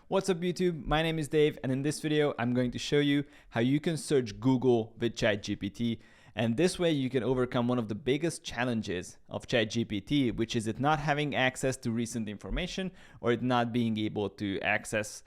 What's up YouTube? My name is Dave, and in this video I'm going to show you how you can search Google with ChatGPT, and this way you can overcome one of the biggest challenges of ChatGPT, which is it not having access to recent information, or it not being able to access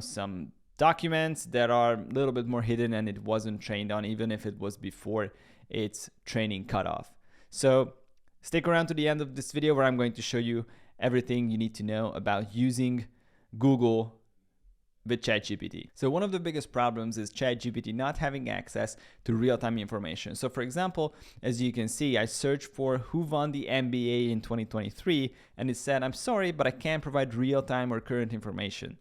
some documents that are a little bit more hidden and it wasn't trained on, even if it was before its training cutoff. So stick around to the end of this video where I'm going to show you everything you need to know about using Google with ChatGPT. So one of the biggest problems is ChatGPT not having access to real-time information. So for example, as you can see, I searched for who won the NBA in 2023, and it said, I'm sorry, but I can't provide real-time or current information.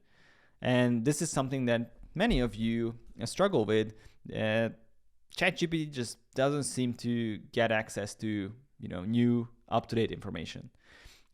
And this is something that many of you struggle with. ChatGPT just doesn't seem to get access to new up-to-date information.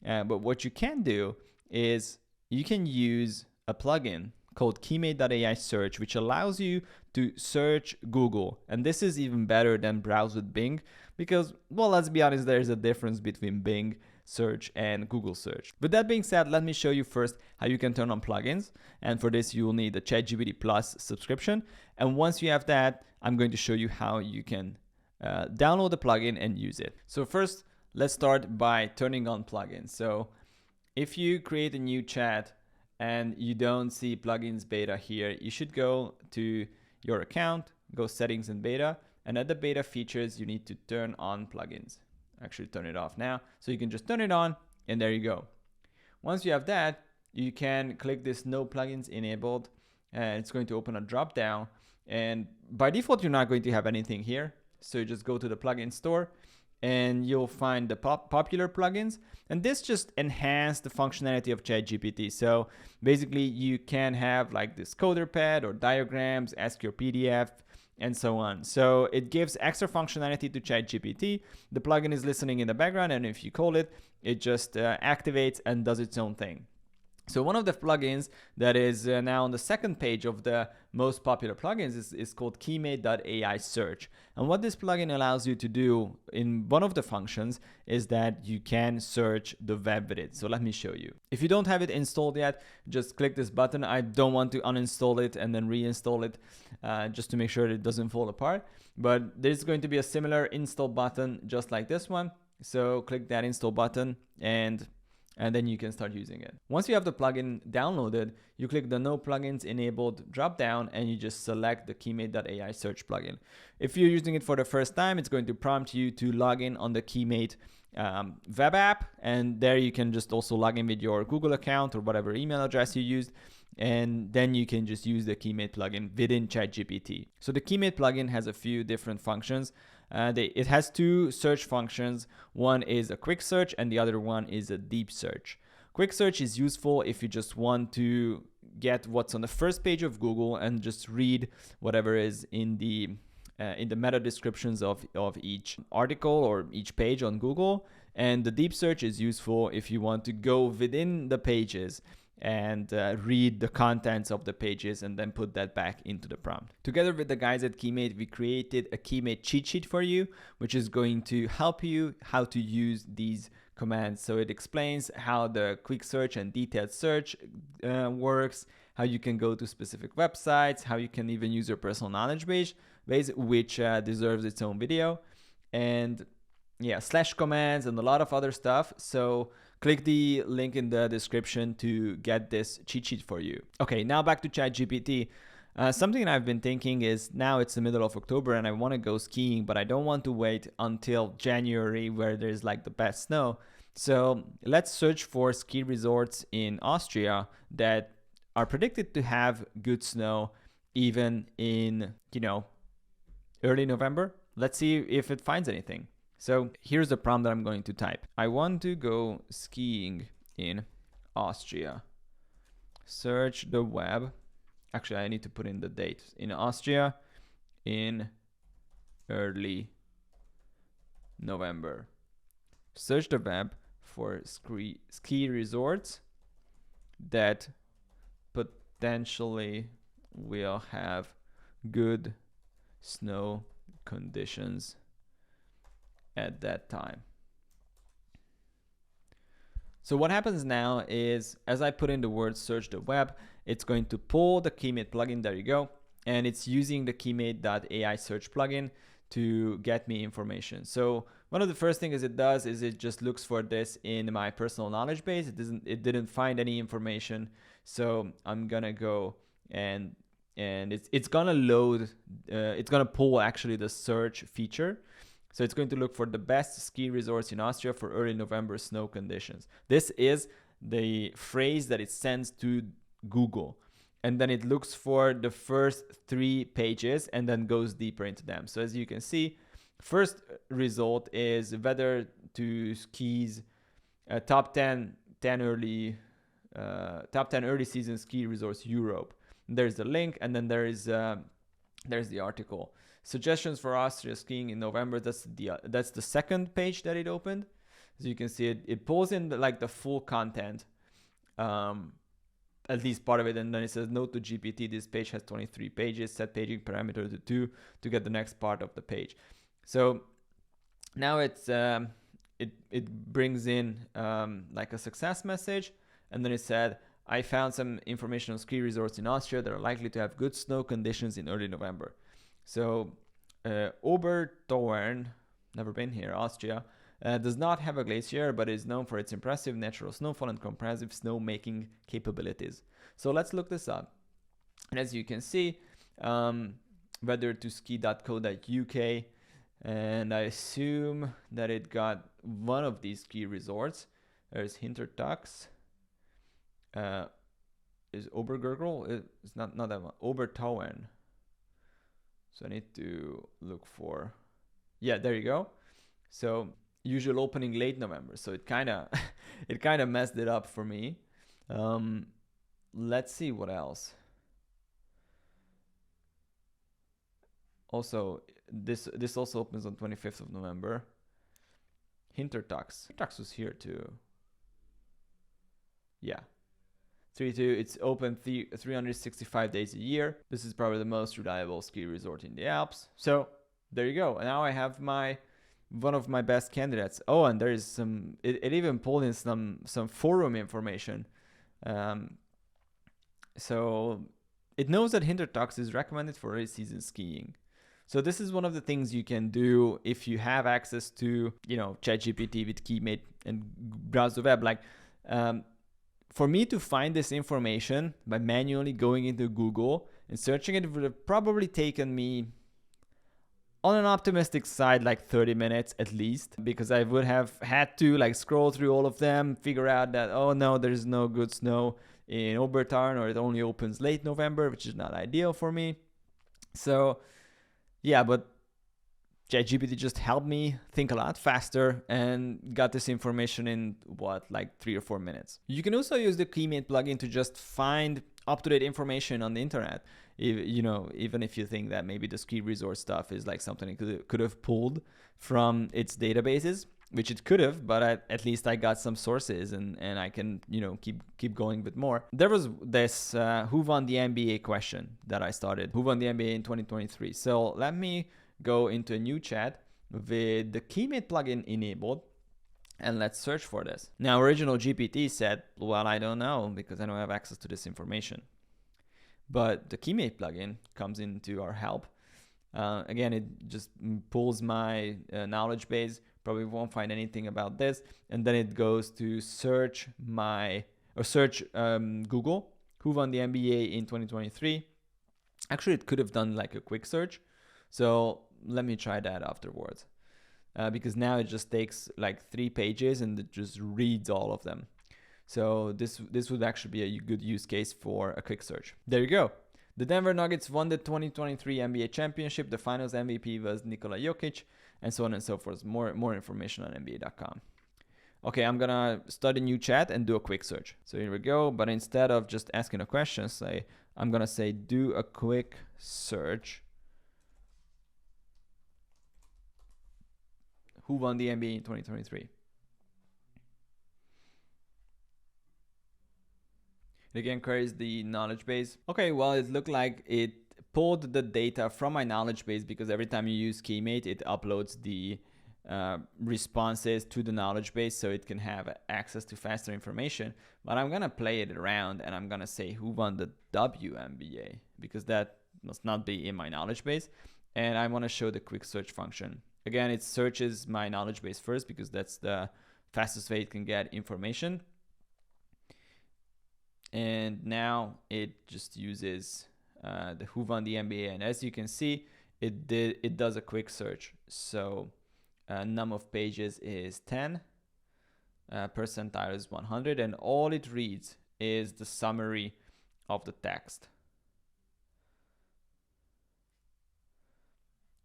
But what you can do is you can use a plugin called Keymate.AI Search, which allows you to search Google. And this is even better than browse with Bing because, well, let's be honest, there's a difference between Bing search and Google search. With that being said, let me show you first how you can turn on plugins. And for this, you will need the ChatGPT Plus subscription. And once you have that, I'm going to show you how you can download the plugin and use it. So first, let's start by turning on plugins. So if you create a new chat and you don't see plugins beta here, you should go to your account, go settings and beta, and at the beta features, you need to turn on plugins. Actually turn it off now. So you can just turn it on and there you go. Once you have that, you can click this no plugins enabled and it's going to open a drop down. And by default, you're not going to have anything here. So you just go to the plugin store and you'll find the popular plugins, and this just enhances the functionality of ChatGPT. So basically you can have like this coder pad or diagrams, ask your PDF, and so on. So it gives extra functionality to ChatGPT. The plugin is listening in the background, and if you call it, it just activates and does its own thing. So one of the plugins that is now on the second page of the most popular plugins is called Keymate.AI Search. And what this plugin allows you to do in one of the functions is that you can search the web with it. So let me show you. If you don't have it installed yet, just click this button. I don't want to uninstall it and then reinstall it just to make sure it doesn't fall apart. But there's going to be a similar install button just like this one. So click that install button and then you can start using it. Once you have the plugin downloaded, you click the no plugins enabled drop down and you just select the Keymate.AI Search plugin. If you're using it for the first time, it's going to prompt you to log in on the Keymate web app, and there you can just also log in with your Google account or whatever email address you used, and then you can just use the Keymate plugin within ChatGPT. So the Keymate plugin has a few different functions. It has two search functions. One is a quick search and the other one is a deep search. Quick search is useful if you just want to get what's on the first page of Google and just read whatever is in the meta descriptions of each article or each page on Google. And the deep search is useful if you want to go within the pages and read the contents of the pages and then put that back into the prompt. Together with the guys at Keymate, we created a Keymate cheat sheet for you, which is going to help you how to use these commands. So it explains how the quick search and detailed search works, how you can go to specific websites, how you can even use your personal knowledge base, which deserves its own video, and yeah, slash commands and a lot of other stuff. So click the link in the description to get this cheat sheet for you. Okay, now back to ChatGPT. Something I've been thinking is now it's the middle of October and I want to go skiing, but I don't want to wait until January where there's like the best snow. So let's search for ski resorts in Austria that are predicted to have good snow even in, early November. Let's see if it finds anything. So here's the prompt that I'm going to type. I want to go skiing in Austria. Search the web. Actually, I need to put in the date. In Austria in early November. Search the web for ski resorts that potentially will have good snow conditions at that time. So what happens now is, as I put in the word search the web, it's going to pull the Keymate plugin. There you go. And it's using the Keymate.AI Search plugin to get me information. So one of the first things it does is it just looks for this in my personal knowledge base. It didn't find any information. So I'm gonna go and it's gonna load, it's gonna pull actually the search feature. So it's going to look for the best ski resorts in Austria for early November snow conditions. This is the phrase that it sends to Google. And then it looks for the first 3 pages and then goes deeper into them. So as you can see, first result is weather to skis, top 10 early season ski resorts Europe. There's the link, and then there's the article. Suggestions for Austria skiing in November. That's the second page that it opened. As you can see, it pulls in the full content, at least part of it, and then it says note to GPT. This page has 23 pages. Set paging parameter to 2 to get the next part of the page. So now it brings in like a success message, and then it said, I found some information on ski resorts in Austria that are likely to have good snow conditions in early November. So Obertauern, never been here, Austria, does not have a glacier, but is known for its impressive natural snowfall and comprehensive snowmaking capabilities. So let's look this up. And as you can see, weather2ski.co.uk, and I assume that it got one of these ski resorts. There's Hintertux. Is Obergurgel? It's not that one. Obertauern. So I need to look for, yeah, there you go. So usual opening late November. So it kind of messed it up for me. Let's see what else. Also, this also opens on 25th of November. Hintertux. Hintertux was here too. Yeah. 3-2, it's open 365 days a year. This is probably the most reliable ski resort in the Alps. So there you go. Now I have one of my best candidates. Oh, and there is some, it even pulled in some forum information. So it knows that Hintertux is recommended for early season skiing. So this is one of the things you can do if you have access to, ChatGPT with Keymate and browse the web. For me to find this information by manually going into Google and searching it would have probably taken me, on an optimistic side, like 30 minutes at least, because I would have had to scroll through all of them, figure out that, oh no, there's no good snow in Obertauern, or it only opens late November, which is not ideal for me. So yeah, but ChatGPT just helped me think a lot faster and got this information in 3 or 4 minutes. You can also use the Keymate plugin to just find up-to-date information on the internet. Even if you think that maybe the ski resort stuff is something it could have pulled from its databases, which it could have, but at least I got some sources and I can keep going with more. There was this who won the NBA question that I started. Who won the NBA in 2023? So let me go into a new chat with the Keymate plugin enabled, and let's search for this. Now, original GPT said, well, I don't know because I don't have access to this information. But the Keymate plugin comes into our help. Again, it just pulls my knowledge base, probably won't find anything about this, and then it goes to search Google, who won the NBA in 2023. Actually, it could have done a quick search. So let me try that afterwards, because now it just takes 3 pages and it just reads all of them. So this would actually be a good use case for a quick search. There you go. The Denver Nuggets won the 2023 NBA championship. The finals MVP was Nikola Jokic, and so on and so forth. More information on NBA.com. Okay, I'm gonna start a new chat and do a quick search. So here we go. But instead of just asking a question, I'm gonna say do a quick search. Who won the NBA in 2023? It again queries the knowledge base. Okay, well, it looked like it pulled the data from my knowledge base because every time you use Keymate, it uploads the responses to the knowledge base so it can have access to faster information. But I'm gonna play it around and I'm gonna say who won the WNBA, because that must not be in my knowledge base. And I want to show the quick search function. Again, it searches my knowledge base first because that's the fastest way it can get information. And now it just uses the who won the NBA, and as you can see, it does a quick search. So number of pages is 10, percentile is 100, and all it reads is the summary of the text.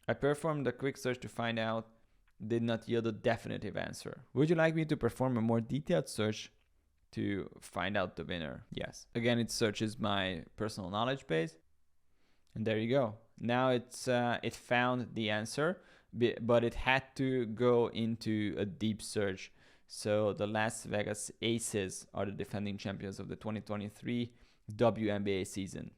I performed a quick search to find out, did not yield a definitive answer. Would you like me to perform a more detailed search to find out the winner? Yes. Again, it searches my personal knowledge base. And there you go. Now it found the answer, but it had to go into a deep search. So the Las Vegas Aces are the defending champions of the 2023 WNBA season.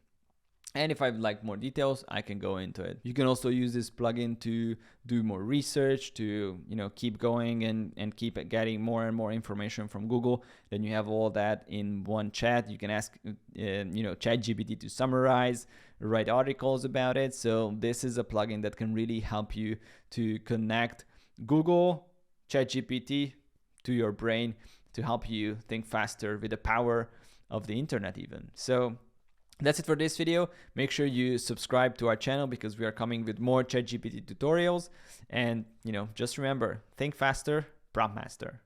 And if I'd like more details, I can go into it. You can also use this plugin to do more research, to keep going and keep getting more and more information from Google. Then you have all that in one chat. You can ask ChatGPT to summarize, write articles about it. So this is a plugin that can really help you to connect Google, ChatGPT to your brain to help you think faster with the power of the internet even. So that's it for this video. Make sure you subscribe to our channel because we are coming with more ChatGPT tutorials. And just remember, think faster, prompt master.